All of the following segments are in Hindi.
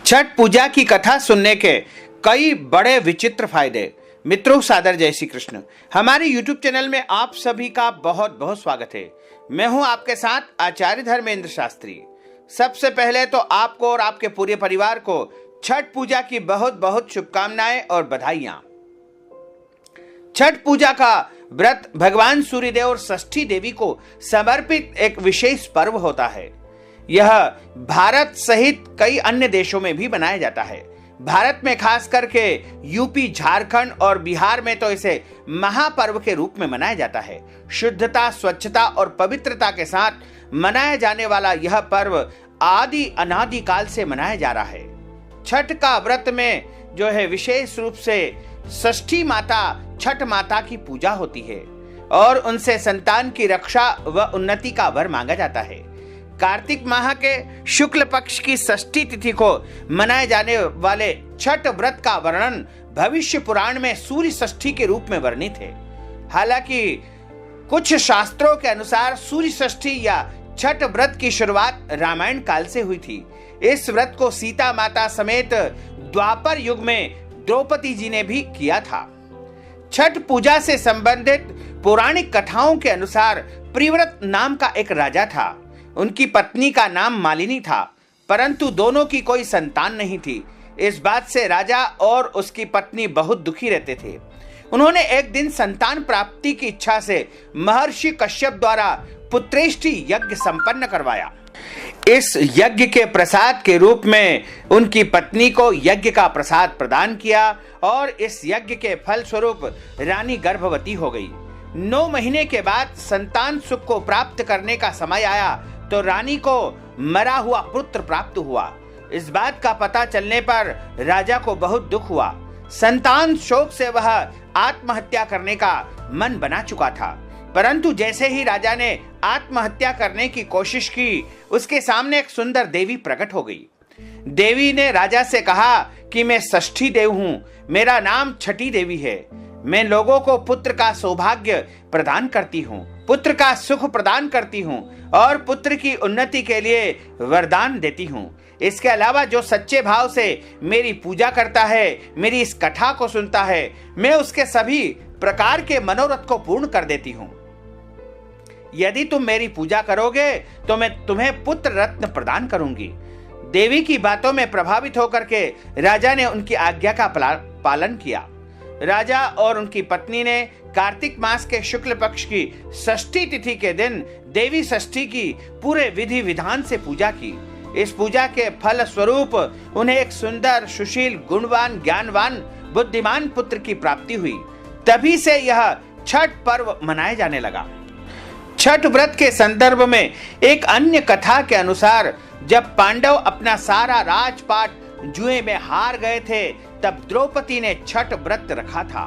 छठ पूजा की कथा सुनने के कई बड़े विचित्र फायदे। मित्रों, सादर जय श्री कृष्ण। हमारे YouTube चैनल में आप सभी का बहुत बहुत स्वागत है। मैं हूं आपके साथ आचार्य धर्मेंद्र शास्त्री। सबसे पहले तो आपको और आपके पूरे परिवार को छठ पूजा की बहुत बहुत शुभकामनाएं और बधाइयां। छठ पूजा का व्रत भगवान सूर्यदेव और षष्ठी देवी को समर्पित एक विशेष पर्व होता है। यह भारत सहित कई अन्य देशों में भी मनाया जाता है। भारत में खास करके यूपी, झारखंड और बिहार में तो इसे महापर्व के रूप में मनाया जाता है। शुद्धता, स्वच्छता और पवित्रता के साथ मनाया जाने वाला यह पर्व आदि अनादि काल से मनाया जा रहा है। छठ का व्रत में जो है विशेष रूप से षष्ठी माता, छठ माता की पूजा होती है और उनसे संतान की रक्षा व उन्नति का वर मांगा जाता है। कार्तिक माह के शुक्ल पक्ष की षष्ठी तिथि को मनाए जाने वाले छठ व्रत का वर्णन भविष्य पुराण में सूर्य षष्ठी के रूप में वर्णित है। हालांकि कुछ शास्त्रों के अनुसार सूर्य षष्ठी या छठ व्रत की शुरुआत रामायण काल से हुई थी। इस व्रत को सीता माता समेत द्वापर युग में द्रौपदी जी ने भी किया था। छठ पूजा से संबंधित पौराणिक कथाओं के अनुसार प्रिव्रत नाम का एक राजा था। उनकी पत्नी का नाम मालिनी था, परंतु दोनों की कोई संतान नहीं थी। इस बात से राजा और उसकी पत्नी बहुत दुखी रहते थे। उन्होंने एक दिन संतान प्राप्ति की इच्छा से महर्षि कश्यप द्वारा पुत्रेष्टि यज्ञ संपन्न करवाया। इस यज्ञ के प्रसाद के रूप में उनकी पत्नी को यज्ञ का प्रसाद प्रदान किया और इस यज्ञ के फल स्वरूप रानी गर्भवती हो गई। 9 महीने के बाद संतान सुख को प्राप्त करने का समय आया तो रानी को मरा हुआ पुत्र प्राप्त हुआ। इस बात का पता चलने पर राजा को बहुत दुख हुआ। संतान शोक से वह आत्महत्या करने का मन बना चुका था, परंतु जैसे ही राजा ने आत्महत्या करने की कोशिश की, उसके सामने एक सुंदर देवी प्रकट हो गई। देवी ने राजा से कहा कि मैं षष्ठी देव हूँ, मेरा नाम छठी देवी है। मैं लोगों को पुत्र का सौभाग्य प्रदान करती हूँ, पुत्र का सुख प्रदान करती हूँ और पुत्र की उन्नति के लिए वरदान देती हूँ। इसके अलावा जो सच्चे भाव से मेरी पूजा करता है, मेरी इस कथा को सुनता है, मैं उसके सभी प्रकार के मनोरथ को पूर्ण कर देती हूँ। यदि तुम मेरी पूजा करोगे तो मैं तुम्हें पुत्र रत्न प्रदान करूंगी। देवी की बातों में प्रभावित होकर के राजा ने उनकी आज्ञा का पालन किया। राजा और उनकी पत्नी ने कार्तिक मास के शुक्ल पक्ष की षष्ठी तिथि के दिन देवी षष्ठी की पूरे विधि विधान से पूजा की। इस पूजा के फल स्वरूप उन्हें एक सुंदर, सुशील, गुणवान, ज्ञानवान, बुद्धिमान पुत्र की प्राप्ति हुई। तभी से यह छठ पर्व मनाया जाने लगा। छठ व्रत के संदर्भ में एक अन्य कथा के अनुसार जब पांडव अपना सारा राजपाट जुए में हार गए थे, तब द्रौपदी ने छठ व्रत रखा था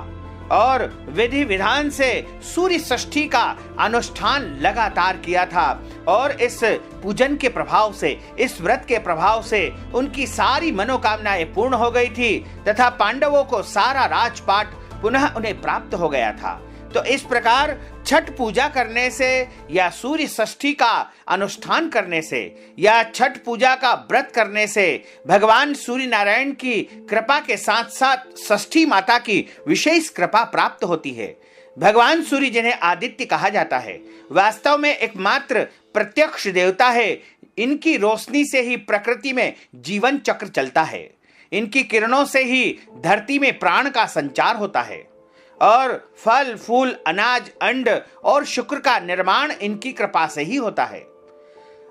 और विधि विधान से सूर्य षष्ठी का अनुष्ठान लगातार किया था और इस पूजन के प्रभाव से, इस व्रत के प्रभाव से उनकी सारी मनोकामनाएं पूर्ण हो गई थी तथा पांडवों को सारा राजपाट पुनः उन्हें प्राप्त हो गया था। तो इस प्रकार छठ पूजा करने से या सूर्य षष्ठी का अनुष्ठान करने से या छठ पूजा का व्रत करने से भगवान सूर्य नारायण की कृपा के साथ साथ षष्ठी माता की विशेष कृपा प्राप्त होती है। भगवान सूर्य जिन्हें आदित्य कहा जाता है, वास्तव में एकमात्र प्रत्यक्ष देवता है। इनकी रोशनी से ही प्रकृति में जीवन चक्र चलता है। इनकी किरणों से ही धरती में प्राण का संचार होता है और फल, फूल, अनाज, अंड और शुक्र का निर्माण इनकी कृपा से ही होता है।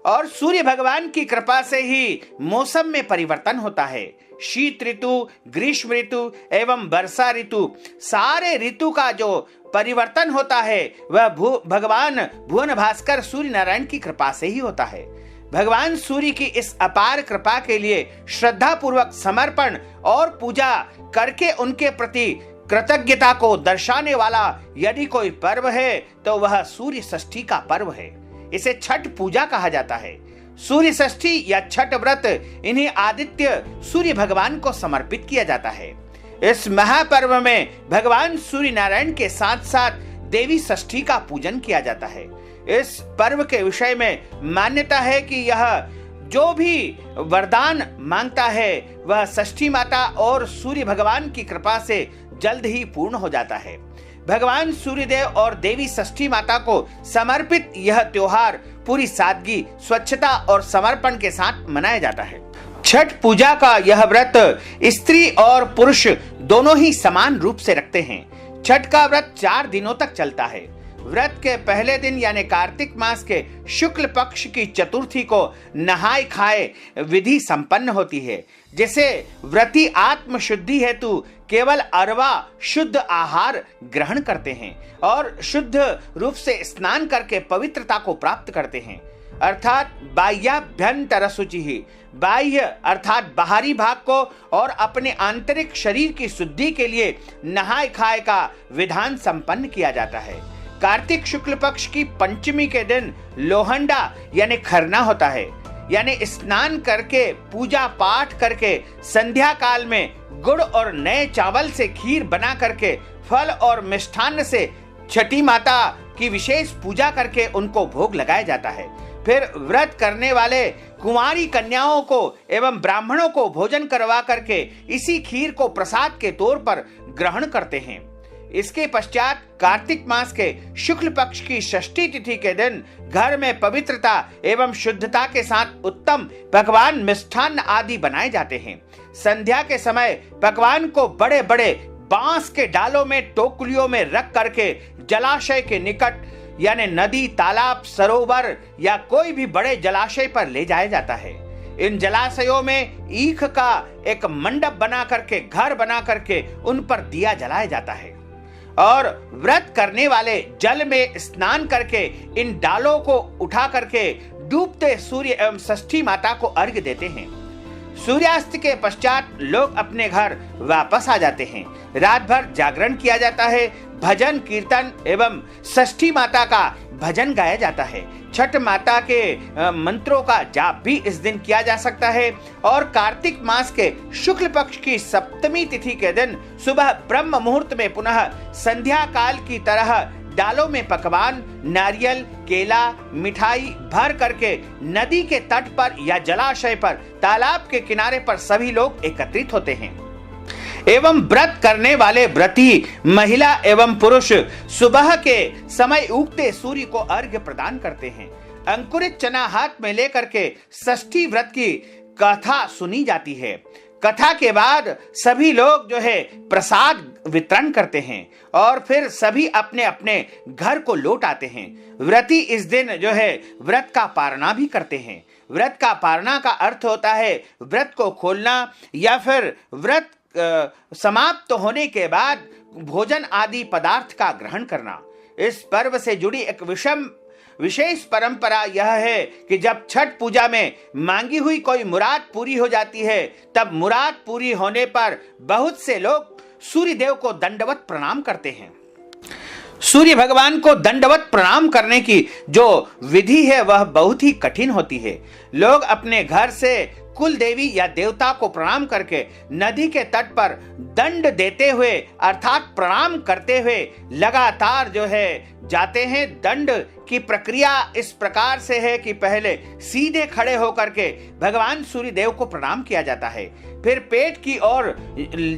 और सूर्य भगवान की कृपा से ही मौसम में परिवर्तन होता है। शीत ऋतु, ग्रीष्म ऋतु एवं वर्षा ऋतु, सारे ऋतु का जो परिवर्तन होता है वह भगवान भुवन भास्कर सूर्य नारायण की कृपा से ही होता है। भगवान सूर्य की इस अपार कृपा के लिए श्रद्धा पूर्वक समर्पण और पूजा करके उनके प्रति कृतज्ञता को दर्शाने वाला यदि कोई पर्व है तो वह सूर्य षष्ठी का पर्व है। इसे छठ पूजा कहा जाता है। सूर्य षष्ठी या छठ व्रत इन्हीं आदित्य सूर्य भगवान को समर्पित किया जाता है। इस महापर्व में भगवान सूर्य नारायण के साथ साथ देवी षष्ठी का पूजन किया जाता है। इस पर्व के विषय में मान्यता है कि यह जो भी वरदान मांगता है वह षष्ठी माता और सूर्य भगवान की कृपा से जल्द ही पूर्ण हो जाता है। भगवान सूर्यदेव और देवी षष्ठी माता को समर्पित यह त्योहार पूरी सादगी, स्वच्छता और समर्पण के साथ मनाया जाता है। छठ पूजा का यह व्रत स्त्री और पुरुष दोनों ही समान रूप से रखते हैं। छठ का व्रत 4 दिनों तक चलता है। व्रत के पहले दिन यानी कार्तिक मास के शुक्ल पक्ष की चतुर्थी को नहाय खाए विधि संपन्न होती है, जिसे व्रती आत्म शुद्धि हेतु केवल अरवा शुद्ध आहार ग्रहण करते हैं और शुद्ध रूप से स्नान करके पवित्रता को प्राप्त करते हैं, अर्थात बाह्याभ्यंतर शुचि ही, बाह्य अर्थात बाहरी भाग को और अपने आंतरिक शरीर की शुद्धि के लिए नहाय खाए का विधान संपन्न किया जाता है। कार्तिक शुक्ल पक्ष की पंचमी के दिन लोहंडा यानी खरना होता है, यानी स्नान करके पूजा पाठ करके संध्या काल में गुड़ और नए चावल से खीर बना करके फल और मिष्ठान्न से छठी माता की विशेष पूजा करके उनको भोग लगाया जाता है। फिर व्रत करने वाले कुंवारी कन्याओं को एवं ब्राह्मणों को भोजन करवा करके इसी खीर को प्रसाद के तौर पर ग्रहण करते हैं। इसके पश्चात कार्तिक मास के शुक्ल पक्ष की षष्ठी तिथि के दिन घर में पवित्रता एवं शुद्धता के साथ उत्तम पकवान मिष्ठान्न आदि बनाए जाते हैं। संध्या के समय पकवान को बड़े बड़े बांस के डालों में टोकरियों में रख करके जलाशय के निकट यानी नदी, तालाब, सरोवर या कोई भी बड़े जलाशय पर ले जाया जाता है। इन जलाशयों में ईख का एक मंडप बना करके, घर बना करके उन पर दिया जलाया जाता है और व्रत करने वाले जल में स्नान करके इन डालों को उठा करके डूबते सूर्य एवं षष्ठी माता को अर्घ्य देते हैं। सूर्यास्त के पश्चात लोग अपने घर वापस आ जाते हैं। रात भर जागरण किया जाता है, भजन कीर्तन एवं षष्ठी माता का भजन गाया जाता है। छठ माता के मंत्रों का जाप भी इस दिन किया जा सकता है और कार्तिक मास के शुक्ल पक्ष की सप्तमी तिथि के दिन सुबह ब्रह्म मुहूर्त में पुनः संध्या काल की तरह डालों में पकवान, नारियल, केला, मिठाई भर करके नदी के तट पर या जलाशय पर, तालाब के किनारे पर सभी लोग एकत्रित होते हैं एवं व्रत करने वाले व्रती महिला एवं पुरुष सुबह के समय उगते सूर्य को अर्घ्य प्रदान करते हैं। अंकुरित चना हाथ में लेकर के षष्ठी व्रत की कथा सुनी जाती है। कथा के बाद सभी लोग जो है प्रसाद वितरण करते हैं और फिर सभी अपने अपने घर को लौट आते हैं। व्रती इस दिन जो है व्रत का पारणा भी करते हैं। व्रत का पारणा का अर्थ होता है व्रत को खोलना या फिर व्रत समाप्त होने के बाद भोजन आदि पदार्थ का ग्रहण करना। इस पर्व से जुड़ी एक विशेष परंपरा यह है कि जब छठ पूजा में मांगी हुई कोई मुराद पूरी हो जाती है, तब मुराद पूरी होने पर बहुत से लोग सूर्य देव को दंडवत प्रणाम करते हैं। सूर्य भगवान को दंडवत प्रणाम करने की जो विधि है वह बहुत ही कठिन होती है। लोग अपने घर से कुल देवी या देवता को प्रणाम करके नदी के तट पर दंड देते हुए अर्थात प्रणाम करते हुए लगातार जो है जाते हैं। दंड की प्रक्रिया इस प्रकार से है कि पहले सीधे खड़े होकर के भगवान सूर्य देव को प्रणाम किया जाता है, फिर पेट की ओर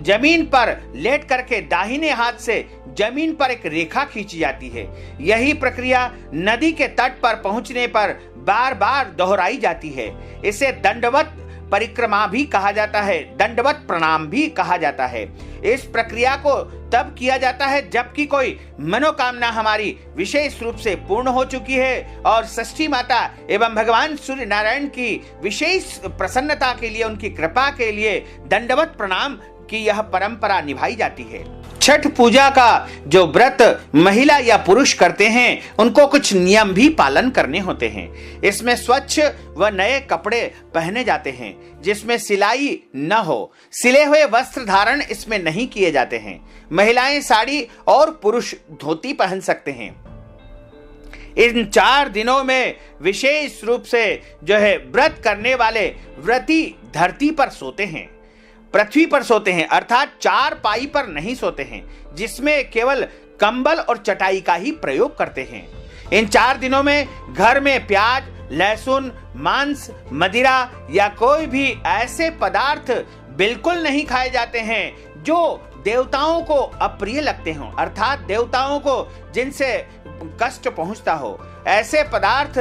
जमीन पर लेट करके दाहिने हाथ से जमीन पर एक रेखा खींची जाती है। यही प्रक्रिया नदी के तट पर पहुंचने पर बार बार दोहराई जाती है। इसे दंडवत परिक्रमा भी कहा जाता है, दंडवत प्रणाम भी कहा जाता है। इस प्रक्रिया को तब किया जाता है जबकि कोई मनोकामना हमारी विशेष रूप से पूर्ण हो चुकी है और षष्ठी माता एवं भगवान सूर्य नारायण की विशेष प्रसन्नता के लिए, उनकी कृपा के लिए दंडवत प्रणाम की यह परंपरा निभाई जाती है। छठ पूजा का जो व्रत महिला या पुरुष करते हैं उनको कुछ नियम भी पालन करने होते हैं। इसमें स्वच्छ व नए कपड़े पहने जाते हैं जिसमें सिलाई न हो। सिले हुए वस्त्र धारण इसमें नहीं किए जाते हैं। महिलाएं साड़ी और पुरुष धोती पहन सकते हैं। इन 4 दिनों में विशेष रूप से जो है व्रत करने वाले व्रती धरती पर सोते हैं, पृथ्वी पर सोते हैं, अर्थात 4 पाई पर नहीं सोते हैं जिसमें केवल कंबल और चटाई का ही प्रयोग करते हैं। इन 4 दिनों में घर में प्याज, लहसुन, मांस, मदिरा या कोई भी ऐसे पदार्थ बिल्कुल नहीं खाए जाते हैं जो देवताओं को अप्रिय लगते हों, अर्थात देवताओं को जिनसे कष्ट पहुंचता हो, ऐसे पदार्थ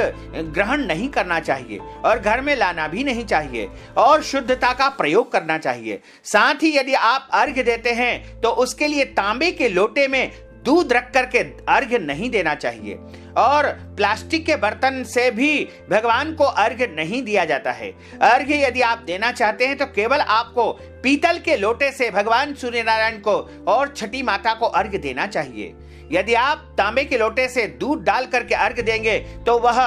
ग्रहण नहीं करना चाहिए और घर में लाना भी नहीं चाहिए और शुद्धता का प्रयोग करना चाहिए। साथ ही यदि आप अर्घ्य देते हैं तो उसके लिए तांबे के लोटे में दूध रख करके अर्घ्य नहीं देना चाहिए और प्लास्टिक के बर्तन से भी भगवान को अर्घ्य नहीं दिया जाता है। अर्घ्य यदि आप देना चाहते हैं तो केवल आपको पीतल के लोटे से भगवान सूर्य नारायण को और छठी माता को अर्घ्य देना चाहिए। यदि आप तांबे के लोटे से दूध डाल करके अर्घ्य देंगे तो वह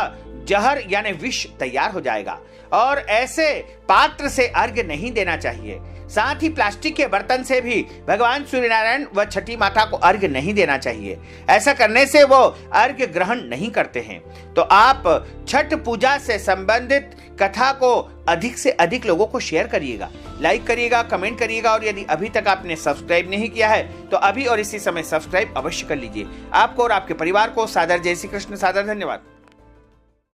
जहर यानी विष तैयार हो जाएगा और ऐसे पात्र से अर्घ्य नहीं देना चाहिए। साथ ही प्लास्टिक के बर्तन से भी भगवान सूर्य नारायण व छठी माता को अर्घ्य नहीं देना चाहिए। ऐसा करने से वो अर्घ्य ग्रहण नहीं करते हैं। तो आप छठ पूजा से संबंधित कथा को अधिक से अधिक लोगों को शेयर करिएगा, लाइक करिएगा, कमेंट करिएगा और यदि अभी तक आपने सब्सक्राइब नहीं किया है तो अभी और इसी समय सब्सक्राइब अवश्य कर लीजिए। आपको और आपके परिवार को सादर जय श्री कृष्ण, सादर धन्यवाद।